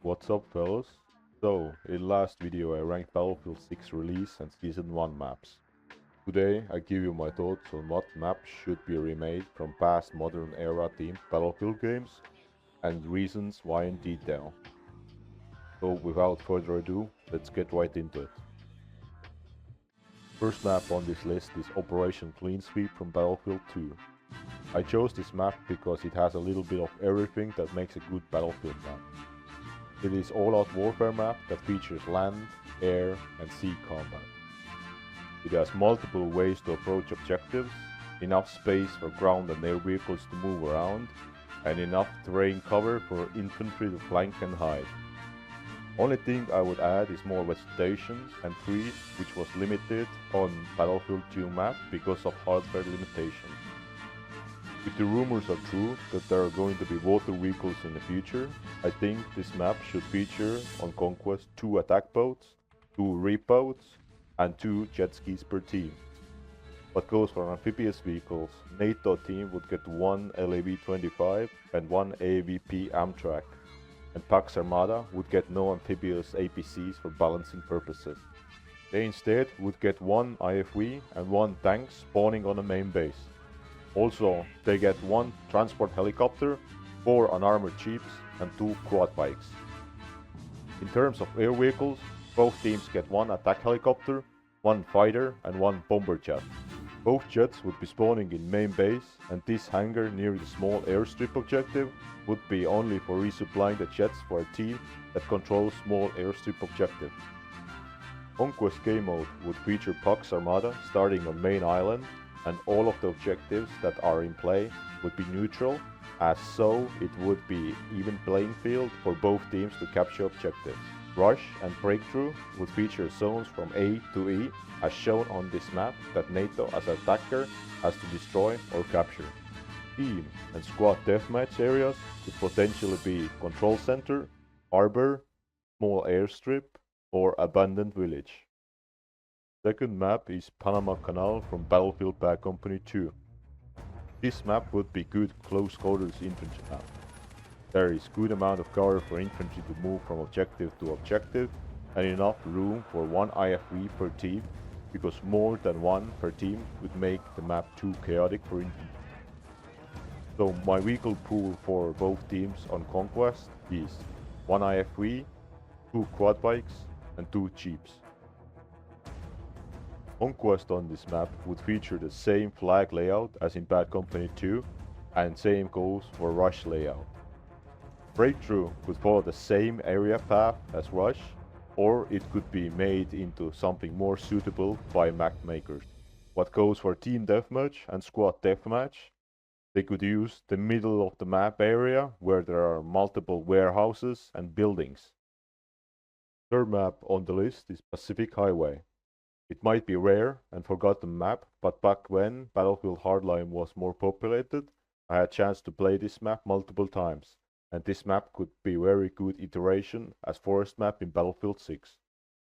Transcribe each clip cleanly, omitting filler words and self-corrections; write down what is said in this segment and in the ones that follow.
What's up, fellas? So, in last video I ranked Battlefield 6 release and Season 1 maps. Today I give you my thoughts on what maps should be remade from past modern era themed Battlefield games and reasons why in detail. So without further ado, let's get right into it. First map on this list is Operation Clean Sweep from Battlefield 2. I chose this map because it has a little bit of everything that makes a good Battlefield map. It is all-out warfare map that features land, air, and sea combat. It has multiple ways to approach objectives, enough space for ground and air vehicles to move around, and enough terrain cover for infantry to flank and hide. Only thing I would add is more vegetation and trees, which was limited on Battlefield 2 map because of hardware limitations. If the rumors are true that there are going to be water vehicles in the future, I think this map should feature on Conquest 2 attack boats, 2 reap boats, and 2 jet skis per team. What goes for amphibious vehicles, NATO team would get 1 LAV-25 and 1 AVP Amtrak, and Pax Armada would get no amphibious APCs for balancing purposes. They instead would get 1 IFV and 1 tank spawning on the main base. Also, they get 1 transport helicopter, 4 unarmored jeeps, and 2 quad bikes. In terms of air vehicles, both teams get 1 attack helicopter, 1 fighter, and 1 bomber jet. Both jets would be spawning in main base, and this hangar near the small airstrip objective would be only for resupplying the jets for a team that controls small airstrip objective. Conquest game mode would feature Pax Armada starting on main island, and all of the objectives that are in play would be neutral, as so it would be even playing field for both teams to capture objectives. Rush and Breakthrough would feature zones from A to E, as shown on this map that NATO as an attacker has to destroy or capture. Team and squad deathmatch areas could potentially be Control Center, Harbor, Small Airstrip, or Abandoned Village. Second map is Panama Canal from Battlefield Bad Company 2. This map would be good close quarters infantry map. There is good amount of cover for infantry to move from objective to objective and enough room for 1 IFV per team, because more than 1 per team would make the map too chaotic for infantry. So my vehicle pool for both teams on Conquest is 1 IFV, 2 quad bikes, and 2 jeeps. Conquest on this map would feature the same flag layout as in Bad Company 2, and same goes for Rush layout. Breakthrough could follow the same area path as Rush, or it could be made into something more suitable by map makers. What goes for Team Deathmatch and Squad Deathmatch, they could use the middle of the map area where there are multiple warehouses and buildings. Third map on the list is Pacific Highway. It might be rare and forgotten map, but back when Battlefield Hardline was more populated, I had a chance to play this map multiple times, and this map could be very good iteration as forest map in Battlefield 6.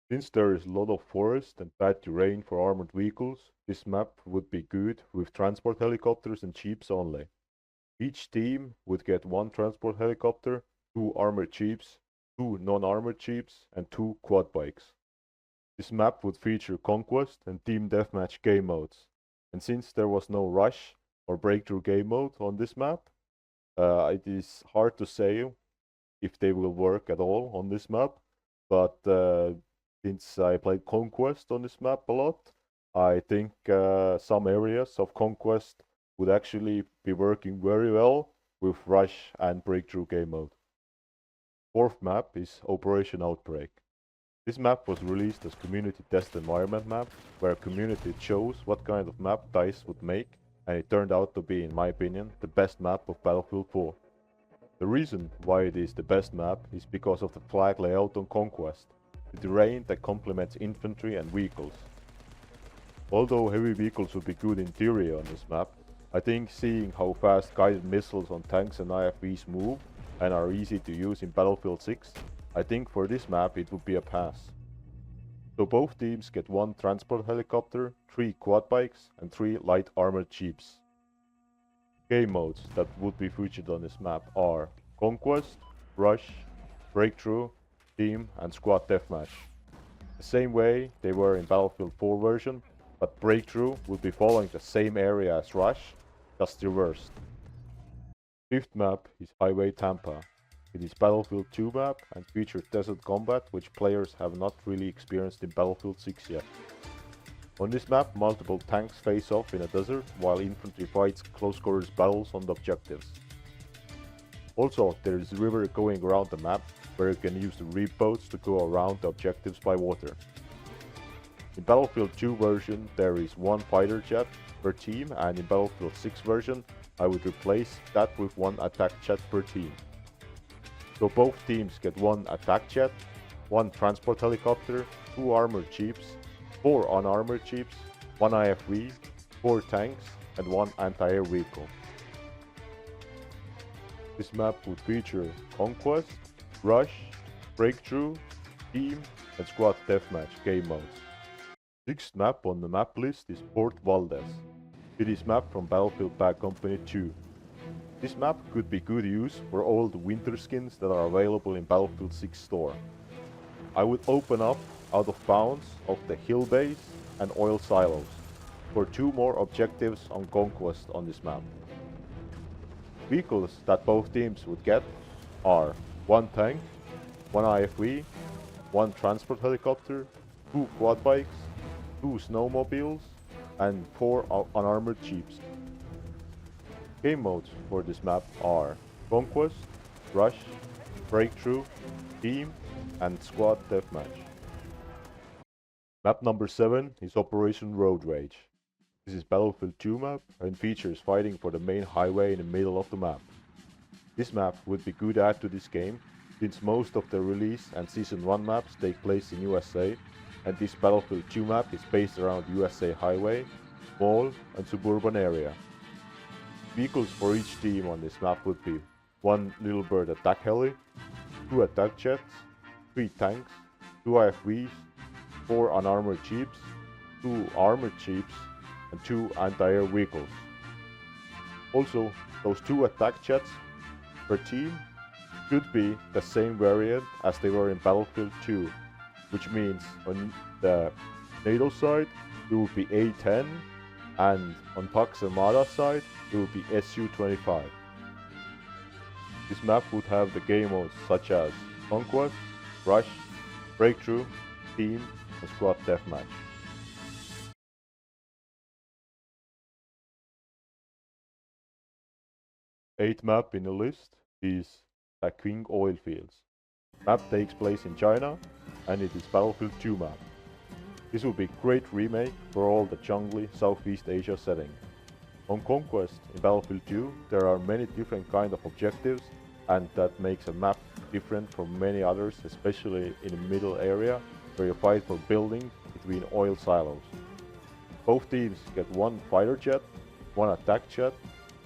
Since there is a lot of forest and bad terrain for armored vehicles, this map would be good with transport helicopters and jeeps only. Each team would get 1 transport helicopter, 2 armored jeeps, 2 non-armored jeeps, and 2 quad bikes. This map would feature Conquest and Team Deathmatch game modes, and since there was no Rush or Breakthrough game mode on this map, it is hard to say if they will work at all on this map, but since I played Conquest on this map a lot, I think some areas of Conquest would actually be working very well with Rush and Breakthrough game mode. Fourth map is Operation Outbreak. This map was released as community test environment map, where community chose what kind of map DICE would make, and it turned out to be, in my opinion, the best map of Battlefield 4. The reason why it is the best map is because of the flag layout on Conquest, the terrain that complements infantry and vehicles. Although heavy vehicles would be good in theory on this map, I think seeing how fast guided missiles on tanks and IFVs move and are easy to use in Battlefield 6, I think for this map it would be a pass. So both teams get 1 transport helicopter, 3 quad bikes, and 3 light armored jeeps. Game modes that would be featured on this map are Conquest, Rush, Breakthrough, Team, and Squad Deathmatch. The same way they were in Battlefield 4 version, but Breakthrough would be following the same area as Rush, just reversed. Fifth map is Highway Tampa. It is Battlefield 2 map and features desert combat, which players have not really experienced in Battlefield 6 yet. On this map, multiple tanks face off in a desert, while infantry fights close quarters battles on the objectives. Also, there is a river going around the map, where you can use the reap boats to go around the objectives by water. In Battlefield 2 version, there is one fighter jet per team, and in Battlefield 6 version, I would replace that with one attack jet per team. So both teams get one attack jet, one transport helicopter, 2 armored jeeps, 4 unarmored jeeps, 1 IFV, 4 tanks, and 1 anti-air vehicle. This map would feature Conquest, Rush, Breakthrough, Team, and Squad Deathmatch game modes. Sixth map on the map list is Port Valdez. It is map from Battlefield Bad Company 2. This map could be good use for all the winter skins that are available in Battlefield 6 store. I would open up out of bounds of the hill base and oil silos for 2 more objectives on Conquest on this map. Vehicles that both teams would get are 1 tank, 1 IFV, 1 transport helicopter, 2 quad bikes, 2 snowmobiles, and 4 unarmored jeeps. Game modes for this map are Conquest, Rush, Breakthrough, Team, and Squad Deathmatch. Map number 7 is Operation Road Rage. This is Battlefield 2 map and features fighting for the main highway in the middle of the map. This map would be good add to this game, since most of the release and Season 1 maps take place in USA, and this Battlefield 2 map is based around USA highway, mall, and suburban area. Vehicles for each team on this map would be 1 Little Bird attack heli, 2 attack jets, 3 tanks, 2 IFVs, 4 unarmored jeeps, 2 armored jeeps, and 2 anti-air vehicles. Also, those 2 attack jets per team should be the same variant as they were in Battlefield 2, which means on the NATO side it will be A-10, and on Pax Armada side it will be Su-25. This map would have the game modes such as Conquest, Rush, Breakthrough, Team, and Squad Deathmatch. 8th map in the list is Taquing Oilfields. Map takes place in China, and it is Battlefield 2 map. This will be a great remake for all the jungly Southeast Asia setting. On Conquest in Battlefield 2 there are many different kind of objectives, and that makes a map different from many others, especially in the middle area where you fight for buildings between oil silos. Both teams get 1 fighter jet, 1 attack jet,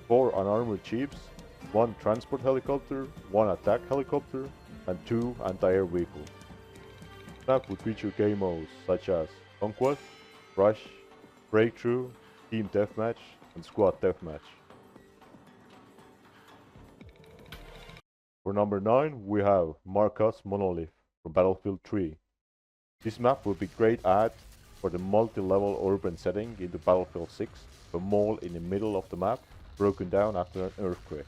4 unarmored jeeps, 1 transport helicopter, 1 attack helicopter, and 2 anti-air vehicles. The map would feature game modes such as Conquest, Rush, Breakthrough, Team Deathmatch, and Squad Deathmatch. For number 9 we have Marcus Monolith from Battlefield 3. This map would be great add for the multi-level urban setting into Battlefield 6, a mall in the middle of the map, broken down after an earthquake.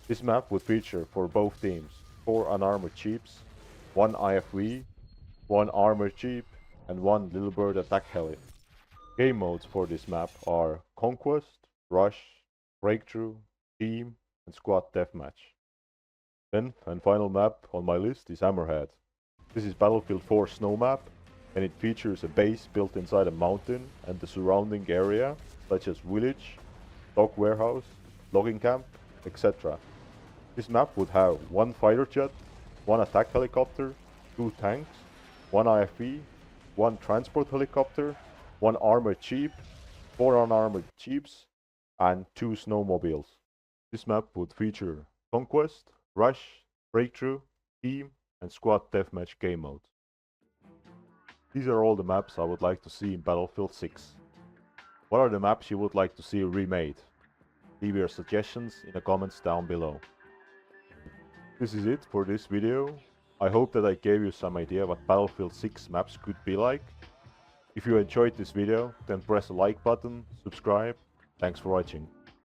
This map would feature for both teams 4 unarmored jeeps, 1 IFV, 1 armored jeep, and 1 Little Bird attack heli. Game modes for this map are Conquest, Rush, Breakthrough, Team, and Squad Deathmatch. 10th and final map on my list is Hammerhead. This is Battlefield 4 snow map, and it features a base built inside a mountain and the surrounding area, such as village, dock warehouse, logging camp, etc. This map would have 1 fighter jet, 1 attack helicopter, 2 tanks, 1 IFV, 1 transport helicopter, 1 armored jeep, 4 unarmored jeeps, and 2 snowmobiles. This map would feature Conquest, Rush, Breakthrough, Team, and Squad Deathmatch game mode. These are all the maps I would like to see in Battlefield 6. What are the maps you would like to see remade? Leave your suggestions in the comments down below. This is it for this video. I hope that I gave you some idea what Battlefield 6 maps could be like. If you enjoyed this video, then press the like button, subscribe. Thanks for watching.